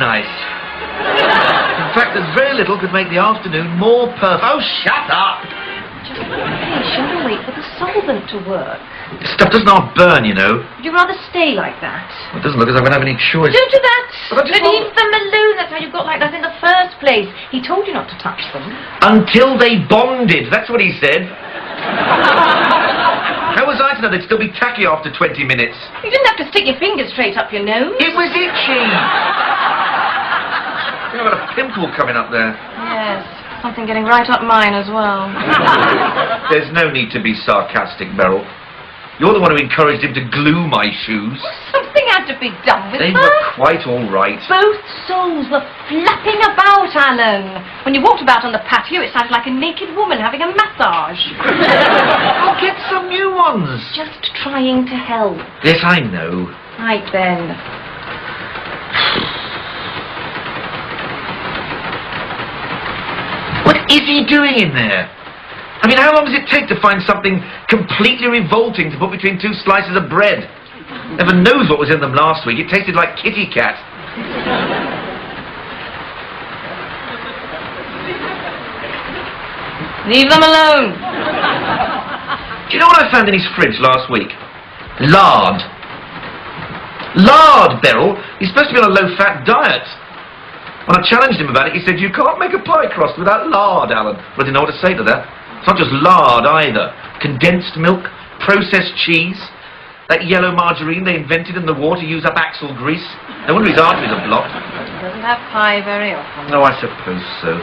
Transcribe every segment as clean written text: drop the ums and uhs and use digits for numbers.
nice. In fact, there's very little could make the afternoon more perfect. Oh, shut up! Just patient and wait for the solvent to work. This stuff doesn't half burn, you know. Would you rather stay like that? Well, it doesn't look as if I'm going to have any choice. Don't do that! But I just Leave them alone. That's how you got like that in the first place. He told you not to touch them. Until they bonded. That's what he said. How was I to know they'd still be tacky after 20 minutes? You didn't have to stick your finger straight up your nose. It was itchy. I've got a pimple coming up there. Yes, something getting right up mine as well. There's no need to be sarcastic, Beryl. You're the one who encouraged him to glue my shoes. Something had to be done with They them. were quite all right. Both souls were flapping about, Alan. When you walked about on the patio, it sounded like a naked woman having a massage. I'll get some new ones. Just trying to help. Yes, I know. Right then. What is he doing in there? I mean, how long does it take to find something completely revolting to put between two slices of bread? Never knows what was in them last week. It tasted like kitty cat. Leave them alone. Do you know what I found in his fridge last week? Lard. Lard, Beryl. He's supposed to be on a low-fat diet. When I challenged him about it, he said, "You can't make a pie crust without lard, Alan." Well, I didn't know what to say to that. It's not just lard, either. Condensed milk, processed cheese, that yellow margarine they invented in the war to use up axle grease. No wonder his arteries are blocked. He doesn't have pie very often. No, I suppose so.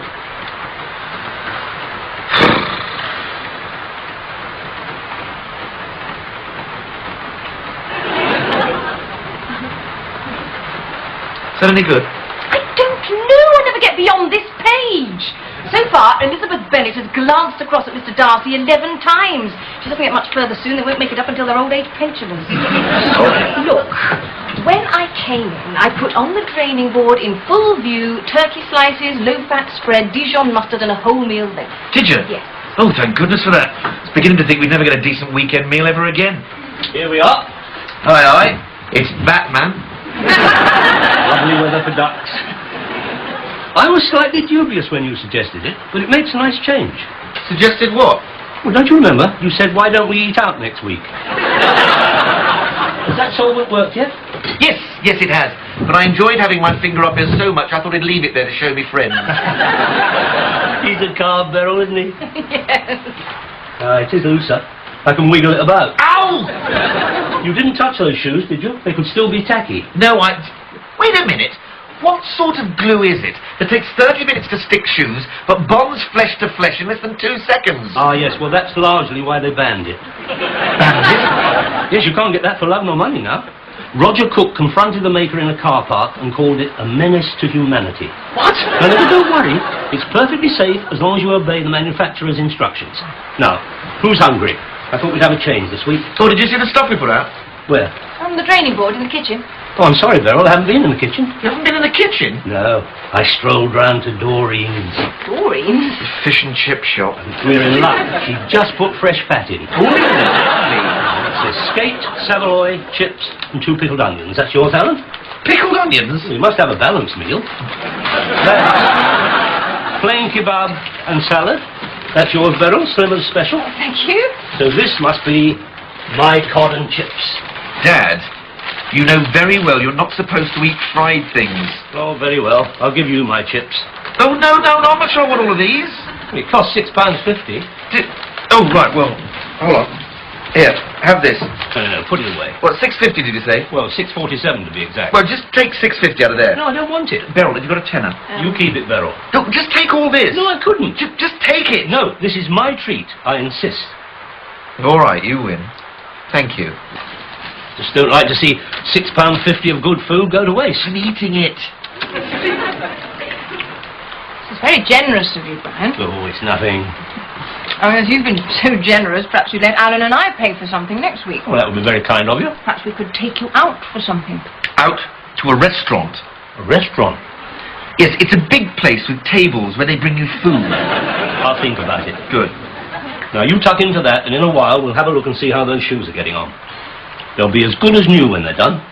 Is that any good? I don't know. I never get beyond this page. So far, Elizabeth Bennet has glanced across at Mr. Darcy 11 times. She doesn't get much further soon. They won't make it up until they're old age pensioners. Look, when I came in, I put on the draining board in full view turkey slices, low-fat spread, Dijon mustard, and a wholemeal loaf. Did you? Yes. Oh, thank goodness for that. I was beginning to think we'd never get a decent weekend meal ever again. Here we are. Aye, aye. It's Batman. Lovely weather for ducks. I was slightly dubious when you suggested it, but it makes a nice change. Suggested what? Well, don't you remember? You said, why don't we eat out next week? Has that solvent worked yet? Yes, yes it has. But I enjoyed having my finger up here so much I thought I'd leave it there to show me friends. He's a carved Beryl, isn't he? Yes. It is looser. I can wiggle it about. Ow! You didn't touch those shoes, did you? They could still be tacky. No, Wait a minute. What sort of glue is it that takes 30 minutes to stick shoes, but bonds flesh to flesh in less than 2 seconds? Ah, yes, well, that's largely why they banned it. Banned it? Yes, you can't get that for love nor money now. Roger Cook confronted the maker in a car park and called it a menace to humanity. What? Now, don't worry. It's perfectly safe as long as you obey the manufacturer's instructions. Now, who's hungry? I thought we'd have a change this week. Oh, did you see the stuff we put out? Where? On the draining board in the kitchen. Oh, I'm sorry, Beryl, I haven't been in the kitchen. You haven't been in the kitchen? No, I strolled round to Doreen's. Doreen? Fish and chip shop. We're in luck. She just put fresh fat in. Oh, lovely. It says skate, saveloy, chips, and 2 pickled onions. That's yours, Alan? Pickled onions? You must have a balanced meal. That's plain kebab and salad. That's yours, Beryl, Slimmer's special. Oh, thank you. So this must be my cod and chips. Dad, you know very well you're not supposed to eat fried things. Oh, very well. I'll give you my chips. Oh, no, I'm not sure I want all of these. It costs £6.50. Oh, right, well, hold on. Here, have this. No, put it away. What, $6.50 did you say? Well, $6.47 to be exact. Well, just take $6.50 out of there. No, I don't want it. Beryl, have you got a tenner? You keep it, Beryl. No, just take all this. No, I couldn't. Just take it. No, this is my treat. I insist. All right, you win. Thank you. Just don't like to see £6.50 of good food go to waste. I'm eating it. It's very generous of you, Brian. Oh, it's nothing. I mean, if you've been so generous, perhaps you'd let Alan and I pay for something next week. Well, that would be very kind of you. Perhaps we could take you out for something. Out to a restaurant. A restaurant? Yes, it's a big place with tables where they bring you food. I'll think about it. Good. Now, you tuck into that, and in a while we'll have a look and see how those shoes are getting on. They'll be as good as new when they're done.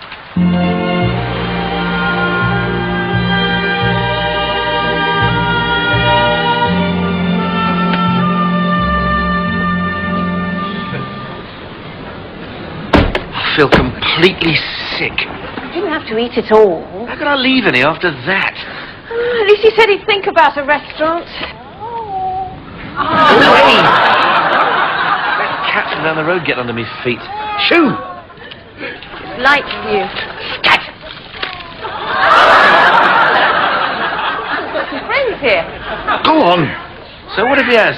completely sick. You didn't have to eat it all. How could I leave any after that? At least he said he'd think about a restaurant. Away! That cat from down the road getting under me feet. Shoo! Like you. Scat! I've got some friends here. Go on. So what if he has?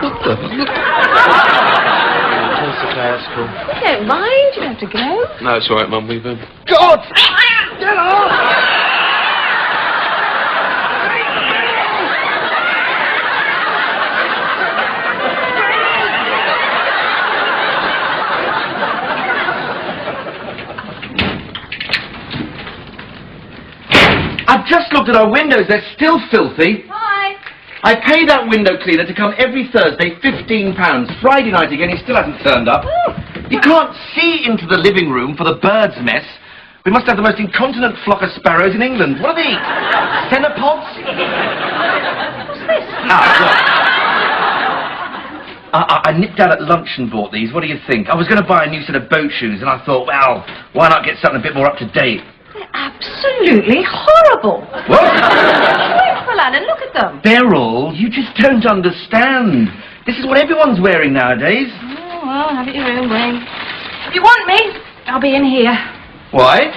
What the? You don't mind, you don't have to go. No, it's all right, Mum. We've God! Get off! I've just looked at our windows. They're still filthy. Hi. I pay that window cleaner to come every Thursday, £15. Friday night again, he still hasn't turned up. He can't see into the living room for the birds' mess. We must have the most incontinent flock of sparrows in England. What are they eat? Cenopods? What's this? I nipped out at lunch and bought these. What do you think? I was going to buy a new set of boat shoes, and I thought, well, why not get something a bit more up to date? They're absolutely horrible. What? Dreadful, Alan, look at them. They're all. You just don't understand. This is what everyone's wearing nowadays. Oh, well, have it your own way. If you want me, I'll be in here. Why?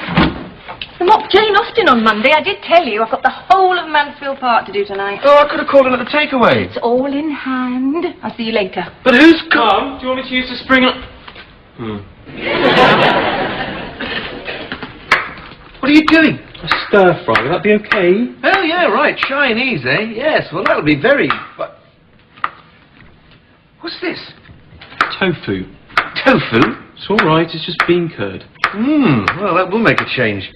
I'm not Jane Austen on Monday. I did tell you. I've got the whole of Mansfield Park to do tonight. Oh, I could have called in at the takeaway. It's all in hand. I'll see you later. But who's Mum, do you want me to use the spring? What are you doing? A stir fry. Will that be okay? Oh, yeah, right. Chinese, eh? Yes, well, that would be very... What's this? Tofu. Tofu? It's all right. It's just bean curd. Well, that will make a change.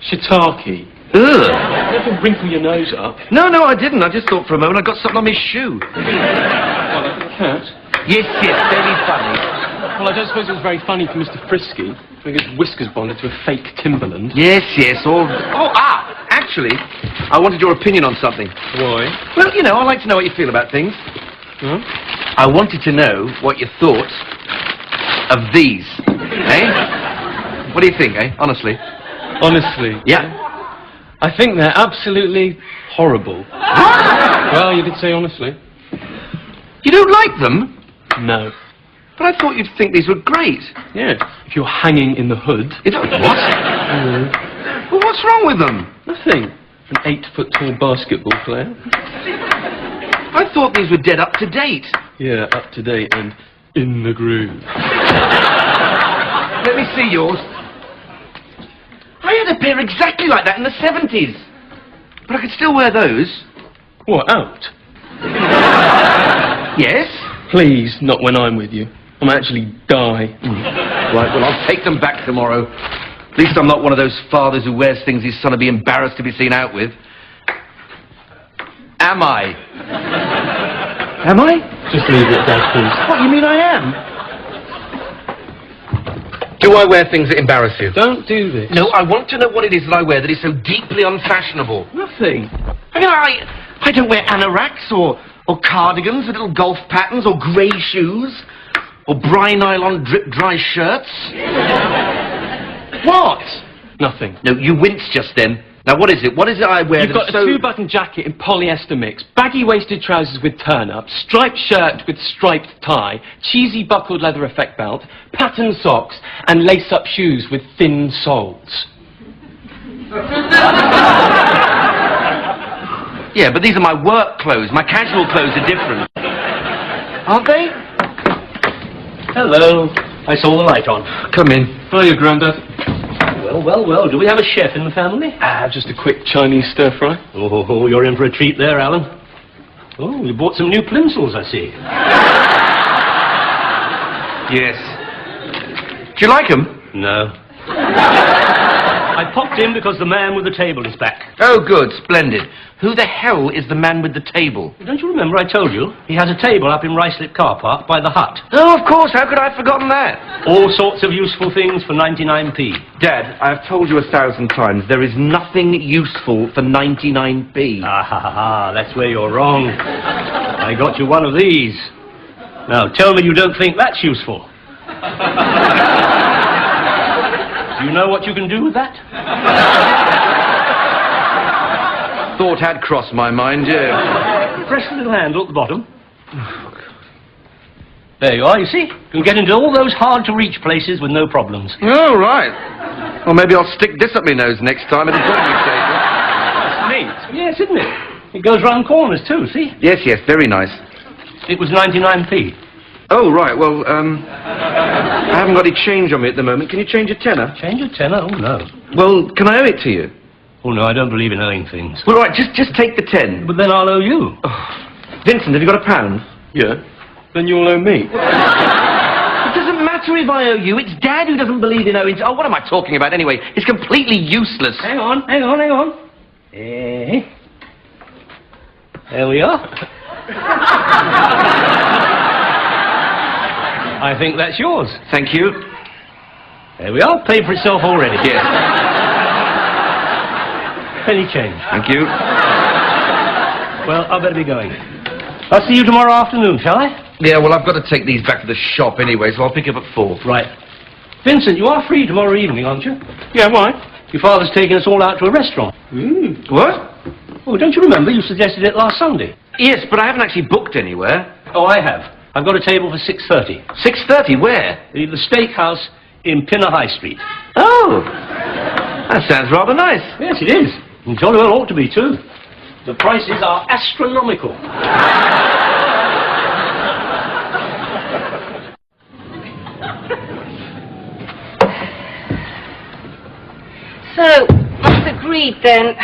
Shiitake. Ugh. Never wrinkle your nose up. No, I didn't. I just thought for a moment I got something on my shoe. What, like a cat? Yes, very funny. Well, I don't suppose it was very funny for Mr. Frisky to get his whiskers bonded to a fake Timberland. Yes, actually, I wanted your opinion on something. Why? Well, you know, I like to know what you feel about things. Huh? I wanted to know what you thought of these. Eh? What do you think, eh? Honestly. Honestly. Yeah. I think they're absolutely horrible. Well, you did say honestly. You don't like them? No. But I thought you'd think these were great. Yeah. If you're hanging in the hood. What? Well, what's wrong with them? Nothing. An 8-foot-tall basketball player. I thought these were dead up to date. Yeah, up to date and in the groove. Let me see yours. I had a pair exactly like that in the 70s. But I could still wear those. What, out? Yes? Please, not when I'm with you. I might actually die. Right, well, I'll take them back tomorrow. At least I'm not one of those fathers who wears things his son will be embarrassed to be seen out with. Am I? Am I? Just leave it there, please. What, you mean I am? Do I wear things that embarrass you? Don't do this. No, I want to know what it is that I wear that is so deeply unfashionable. Nothing. I mean, I don't wear anoraks or cardigans with little golf patterns or grey shoes or brine nylon drip-dry shirts. What? Nothing. No, you winced just then. Now, what is it? What is it I wear You've got that's a so... two-button jacket in polyester mix, baggy-waisted trousers with turn-up, striped shirt with striped tie, cheesy buckled leather effect belt, patterned socks, and lace-up shoes with thin soles. Yeah, but these are my work clothes. My casual clothes are different. Aren't they? Hello. I saw the light on. Come in. Hiya, Grandad. Well. Do we have a chef in the family? Just a quick Chinese stir-fry. Oh, you're in for a treat there, Alan. Oh, you bought some new plimsolls, I see. Yes. Do you like them? No. I popped in because the man with the table is back. Oh, good. Splendid. Who the hell is the man with the table? Don't you remember I told you? He has a table up in Ruislip car park by the hut. Oh, of course. How could I have forgotten that? All sorts of useful things for 99p. Dad, I've told you 1,000 times, there is nothing useful for 99p. That's where you're wrong. I got you one of these. Now, tell me you don't think that's useful. Do you know what you can do with that? Thought had crossed my mind, yeah. Press the little handle at the bottom. There you are, you see? You can get into all those hard-to-reach places with no problems. Oh, right. Well, maybe I'll stick this up my nose next time at a doggy table. It's neat. Yes, isn't it? It goes round corners, too, see? Yes, yes, very nice. It was 99p. Oh, right, well, I haven't got any change on me at the moment. Can you change a tenner? Change a tenner? Oh, no. Well, can I owe it to you? Oh, no, I don't believe in owing things. Well, right, just take the 10. But then I'll owe you. Oh. Vincent, have you got £1? Yeah? Then you'll owe me. It doesn't matter if I owe you. It's Dad who doesn't believe in owing. Oh, what am I talking about anyway? It's completely useless. Hang on. There we are. I think that's yours. Thank you. There we are. Paid for itself already. Yes. Penny change. Thank you. Well, I better be going. I'll see you tomorrow afternoon, shall I? Yeah, well, I've got to take these back to the shop anyway, so I'll pick up at 4. Right. Vincent, you are free tomorrow evening, aren't you? Yeah, why? Your father's taking us all out to a restaurant. What? Oh, don't you remember? You suggested it last Sunday. Yes, but I haven't actually booked anywhere. Oh, I have. I've got a table for 6:30. 6:30, where? The steakhouse in Pinner High Street. Oh, that sounds rather nice. Yes, it is. And jolly well ought to be, too. The prices are astronomical. So, that's agreed then.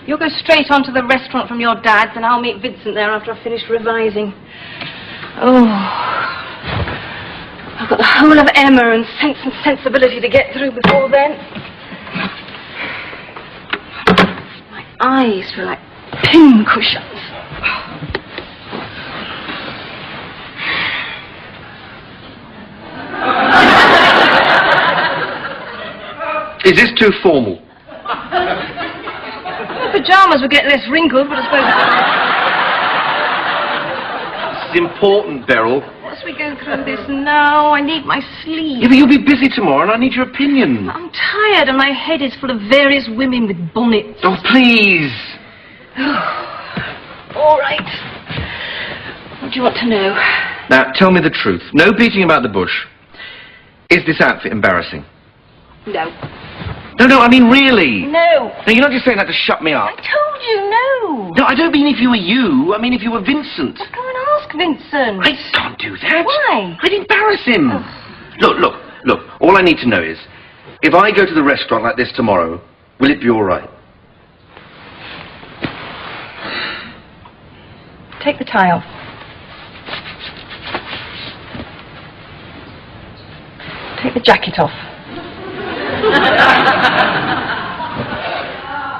You'll go straight on to the restaurant from your dad's and I'll meet Vincent there after I've finished revising. Oh, I've got the whole of Emma and Sense and Sensibility to get through before then. My eyes feel like pin cushions. Is this too formal? The pyjamas would get less wrinkled, but I suppose... This is important, Beryl. Once we go through this now, I need my sleep. Yeah, but you'll be busy tomorrow and I need your opinion. I'm tired and my head is full of various women with bonnets. Oh, please. All right. What do you want to know? Now, tell me the truth. No beating about the bush. Is this outfit embarrassing? No. No, I mean really. No. No, you're not just saying that to shut me up. I told you no. No, I don't mean if you were you. I mean if you were Vincent. Well, go and ask Vincent. I can't do that. Why? I'd embarrass him. Oh. Look. All I need to know is, if I go to the restaurant like this tomorrow, will it be all right? Take the tie off. Take the jacket off.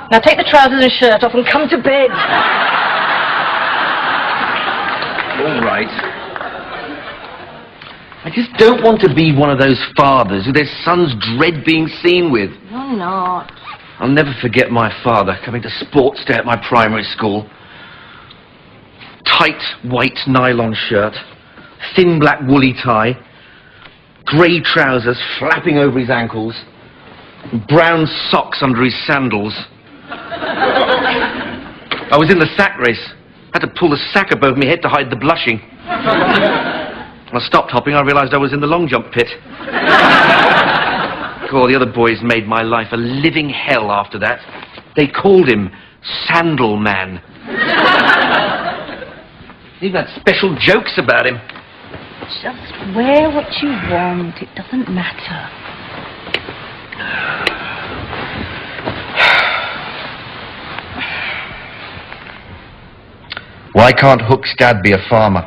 Now take the trousers and shirt off and come to bed. All right. I just don't want to be one of those fathers who their sons dread being seen with. You're not. I'll never forget my father coming to sports day at my primary school. Tight white nylon shirt, thin black woolly tie, grey trousers flapping over his ankles, brown socks under his sandals. I was in the sack race. I had to pull the sack above my head to hide the blushing. When I stopped hopping, I realised I was in the long jump pit. Oh, the other boys made my life a living hell after that. They called him Sandal Man. Even had special jokes about him. Just wear what you want. It doesn't matter. Why can't Hook's dad be a farmer?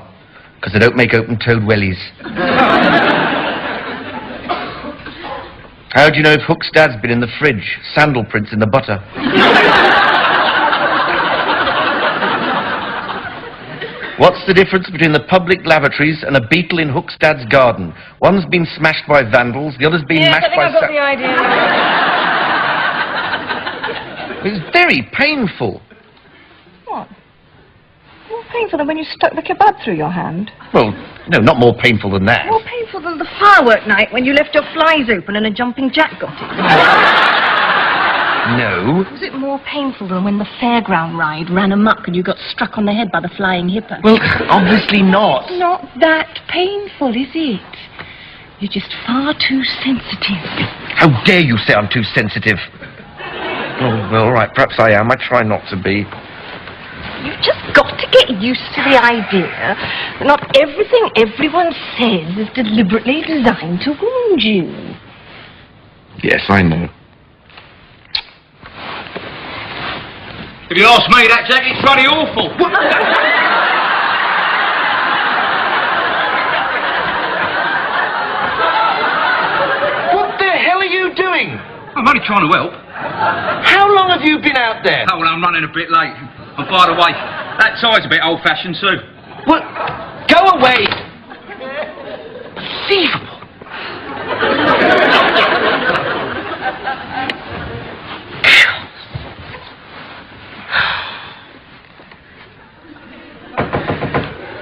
Because they don't make open-toed wellies. How do you know if Hook's dad's been in the fridge? Sandal prints in the butter. What's the difference between the public lavatories and a beetle in Hook's dad's garden? One's been smashed by vandals, the other's been mashed by... I think I've got the idea. It's very painful. What? More painful than when you stuck the kebab through your hand? Well, no, not more painful than that. More painful than the firework night when you left your flies open and a jumping jack got it? No. Was it more painful than when the fairground ride ran amok and you got struck on the head by the flying hippo? Well, obviously not. It's not that painful, is it? You're just far too sensitive. How dare you say I'm too sensitive? Oh, well, all right, perhaps I am. I try not to be. You've just got to get used to the idea that not everything everyone says is deliberately designed to wound you. Yes, I know. If you ask me, that jacket's bloody awful. What the hell are you doing? I'm only trying to help. How long have you been out there? Oh, well, I'm running a bit late. And by the way, that tie's a bit old-fashioned, too. What? Go away! Unbelievable.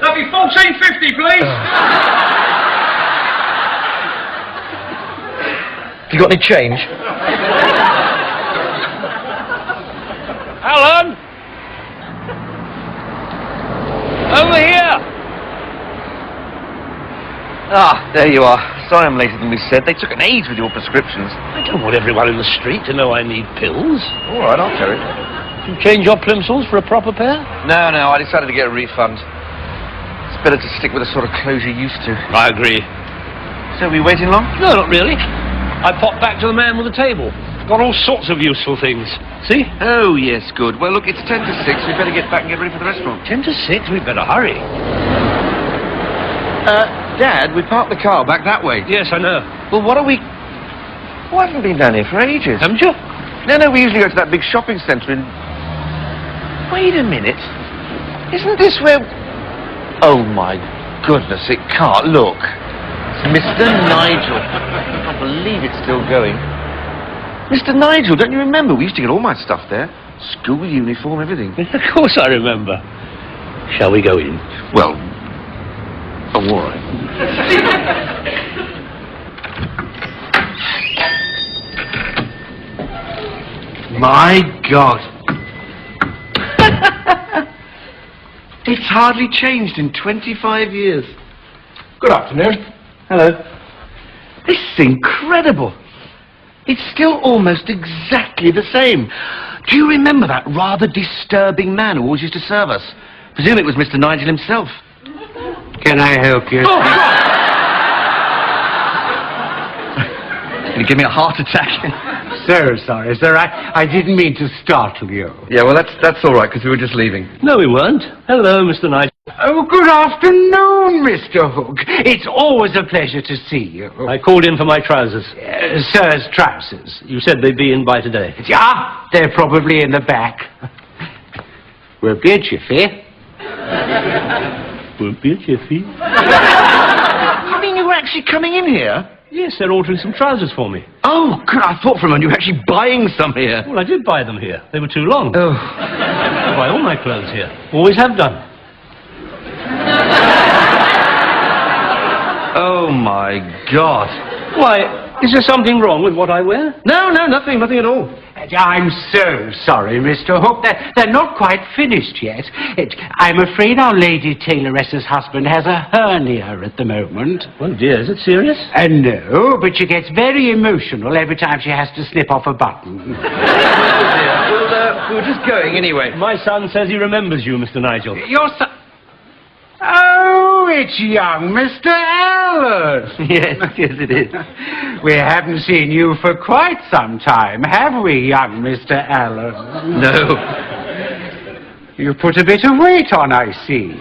That'll be $14.50, please. Have you got any change? Alan! Over here! Ah, there you are. Sorry I'm later than we said. They took an age with your prescriptions. I don't want everyone in the street to know I need pills. All right, I'll carry it. You change your plimsolls for a proper pair? No, I decided to get a refund. It's better to stick with the sort of clothes you're used to. I agree. So, were you waiting long? No, not really. I popped back to the man with the table. Got all sorts of useful things. See? Oh, yes, good. Well, look, it's 10 to 6. We better get back and get ready for the restaurant. 10 to 6? We'd better hurry. Dad, we parked the car back that way. Yes, I know. Well, what are we... Well, I haven't been down here for ages. Haven't you? No, we usually go to that big shopping centre in... Wait a minute. Isn't this where... Oh, my goodness, it can't. Look. It's Mr. Nigel. I can't believe it's still going. Mr. Nigel, don't you remember? We used to get all my stuff there. School uniform, everything. Of course I remember. Shall we go in? Well... Oh, all right. My God. It's hardly changed in 25 years. Good afternoon. Hello. This is incredible. It's still almost exactly the same. Do you remember that rather disturbing man who always used to serve us? Presume it was Mr. Nigel himself. Can I help you? Oh, Can you give me a heart attack? So sorry, sir. I didn't mean to startle you. Yeah, well, that's all right, because we were just leaving. No, we weren't. Hello, Mr. Nigel. Oh, good afternoon, Mr. Hook. It's always a pleasure to see you. I called in for my trousers. Sir's trousers. You said they'd be in by today. Yeah, they're probably in the back. Won't be a jiffy. Won't be a jiffy. You mean you were actually coming in here? Yes, they're ordering some trousers for me. Oh, good. I thought for a moment you were actually buying some here. Well, I did buy them here. They were too long. Oh. I buy all my clothes here. Always have done. Oh, my God. Why, is there something wrong with what I wear? No, nothing at all. I'm so sorry, Mr. Hook. They're not quite finished yet. I'm afraid our lady tailoress's husband has a hernia at the moment. Oh, dear, is it serious? No, but she gets very emotional every time she has to snip off a button. We were just going anyway. My son says he remembers you, Mr. Nigel. Your son... Oh, it's young Mr. Allen. Yes, it is. We haven't seen you for quite some time, have we, young Mr. Allen? No. You put a bit of weight on, I see.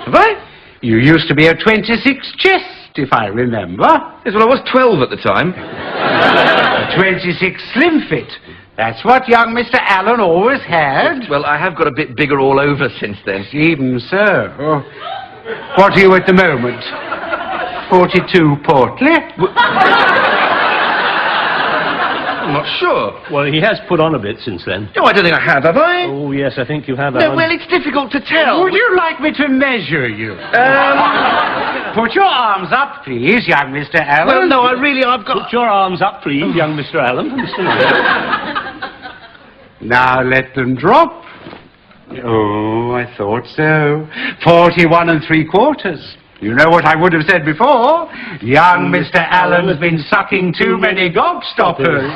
Have I? You used to be a 26 chest, if I remember. Yes, well, I was 12 at the time. A 26 slim fit. That's what young Mr. Allen always had. Well, I have got a bit bigger all over since then. Even so. What are you at the moment? 42 portly? I'm not sure. Well, he has put on a bit since then. No, I don't think I have I? Oh, yes, I think you have, No, Alan. well, it's difficult to tell. Would you like me to measure you? Put your arms up, please, young Mr. Allen. Well, no, I've got... Put your arms up, please, young Mr. Allen. Now let them drop. Oh, I thought so. 41 3/4. You know what I would have said before? Young Mr. Allen's been sucking too many gobstoppers.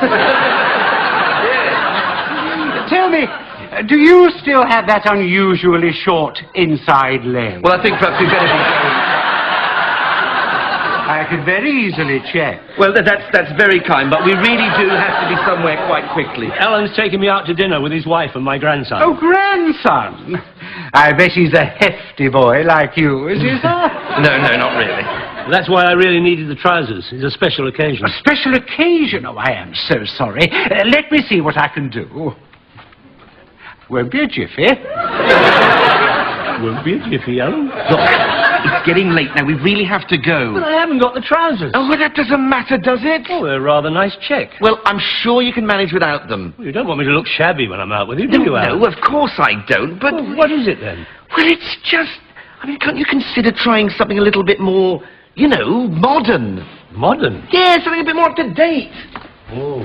Tell me, do you still have that unusually short inside leg? Well, I think perhaps we'd better be going. I could very easily check. Well, that's very kind, but we really do have to be somewhere quite quickly. Alan's taking me out to dinner with his wife and my grandson. Oh, grandson! I bet he's a hefty boy like you, is he, sir? No, not really. That's why I really needed the trousers. It's a special occasion. A special occasion? Oh, I am so sorry. Let me see what I can do. Won't be a jiffy. Won't be a jiffy, Alan. Look, it's getting late now. We really have to go. But I haven't got the trousers. Oh, well, that doesn't matter, does it? Oh, they're a rather nice check. Well, I'm sure you can manage without them. You don't want me to look shabby when I'm out with you, do you, Alan? No, of course I don't, but... Well, what is it, then? Well, it's just... I mean, can't you consider trying something a little bit more, you know, modern? Modern? Yeah, something a bit more up to date. Oh.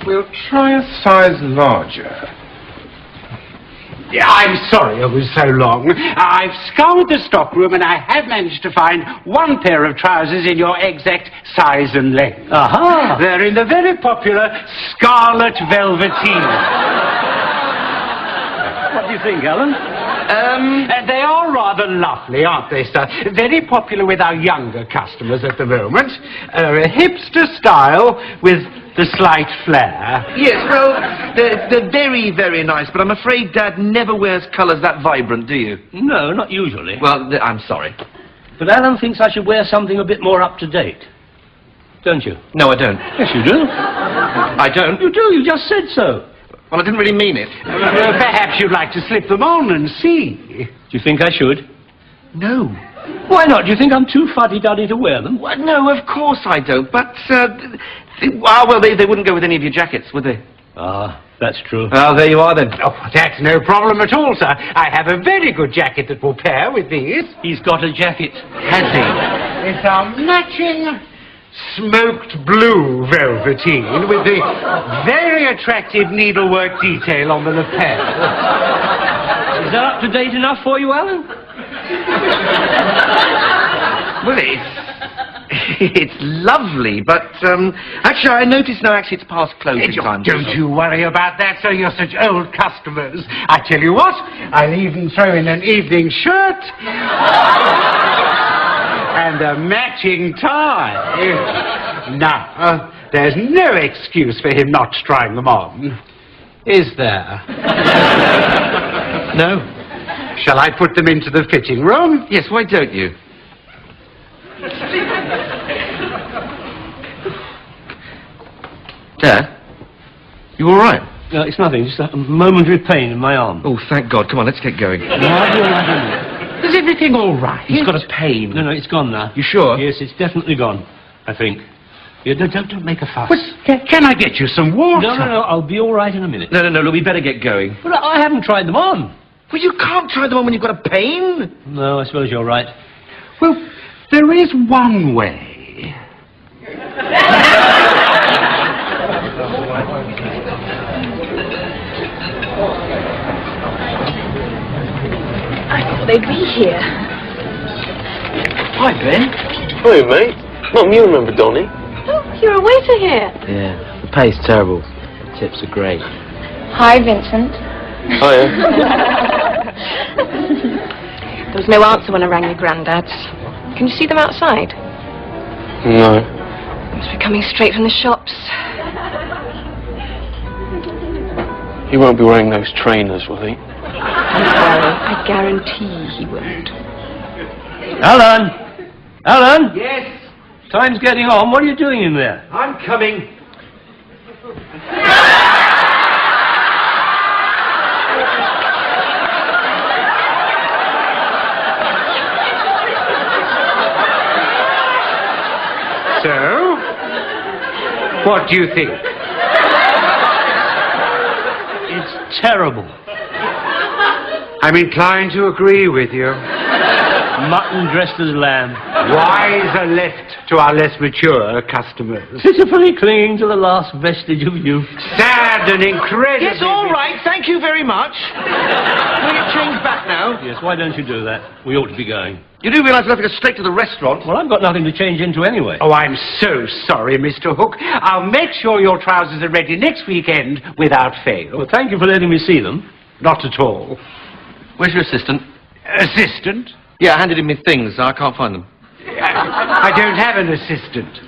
We'll try a size larger. Yeah, I'm sorry it was so long. I've scoured the stockroom and I have managed to find one pair of trousers in your exact size and length. Aha! They're in the very popular scarlet velveteen. What do you think, Alan? They are rather lovely, aren't they, sir? Very popular with our younger customers at the moment. A hipster style with the slight flare. Yes, well, they're very, very nice, but I'm afraid Dad never wears colours that vibrant, do you? No, not usually. Well, I'm sorry. But Alan thinks I should wear something a bit more up to date. Don't you? No, I don't. Yes, you do. I don't? You do, you just said so. Well, I didn't really mean it. Perhaps you'd like to slip them on and see. Do you think I should? No. Why not? Do you think I'm too fuddy-duddy to wear them? Well, no, of course I don't, but, well, they wouldn't go with any of your jackets, would they? Ah, that's true. Oh, there you are, then. Oh, that's no problem at all, sir. I have a very good jacket that will pair with these. He's got a jacket. Has he? It's a matching smoked blue velveteen with the very attractive needlework detail on the lapel. Is that up to date enough for you, Alan? Well, it's lovely, but, actually, I notice now, it's past closing time. Don't you worry about that, sir. You're such old customers. I tell you what, I'll even throw in an evening shirt and a matching tie. Now, there's no excuse for him not trying them on, is there? No. Shall I put them into the fitting room? Yes, why don't you? Dad? You all right? No, it's nothing. Just a momentary pain in my arm. Oh, thank God. Come on, let's get going. Is everything all right? He's got a pain. No, it's gone now. You sure? Yes, it's definitely gone, I think. Yeah, don't make a fuss. Can I get you some water? No, I'll be all right in a minute. No, look, we better get going. But I haven't tried them on. Well, you can't try them on when you've got a pain. No, I suppose you're right. Well, there is one way. I thought they'd be here. Hi, Ben. Hi, mate. Mum, you remember Donnie? Oh, you're a waiter here. Yeah, the pay's terrible. The tips are great. Hi, Vincent. Hiya. There was no answer when I rang your granddad's. Can you see them outside? No. Must be coming straight from the shops. He won't be wearing those trainers, will he? I guarantee he won't. Alan! Yes, Time's getting on. What are you doing in there? I'm coming. So, what do you think? It's terrible. I'm inclined to agree with you. Mutton dressed as lamb. Wise are left to our less mature customers. Pitifully clinging to the last vestige of youth. Sad and incredible. Yes, all right. Thank you very much. Can I get change back now? Yes, why don't you do that? We ought to be going. You do realise we'll have to go straight to the restaurant? Well, I've got nothing to change into anyway. Oh, I'm so sorry, Mr. Hook. I'll make sure your trousers are ready next weekend without fail. Well, thank you for letting me see them. Not at all. Where's your assistant? Assistant? Yeah, I handed him my things. I can't find them. I don't have an assistant.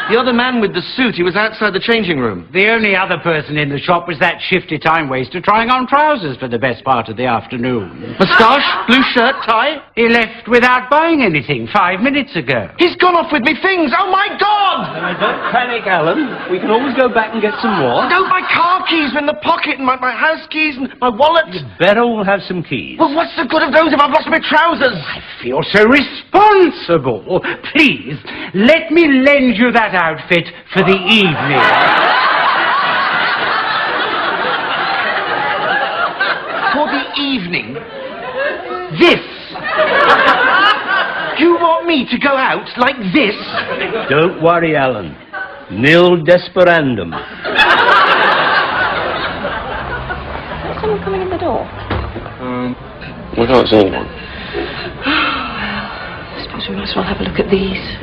The other man with the suit, he was outside the changing room. The only other person in the shop was that shifty time waster trying on trousers for the best part of the afternoon. Moustache, blue shirt, tie? He left without buying anything 5 minutes ago. He's gone off with me things! Oh, my God! Don't panic, Alan. We can always go back and get some more. No, my car keys are in the pocket, and my house keys, and my wallet. You better all have some keys. Well, what's the good of those if I've lost my trousers? I feel so responsible. Please, let me lend you that outfit for the evening. For the evening? This. You want me to go out like this? Don't worry, Alan. Nil desperandum. Is someone coming in the door? We can't see anyone. I suppose we might as well have a look at these.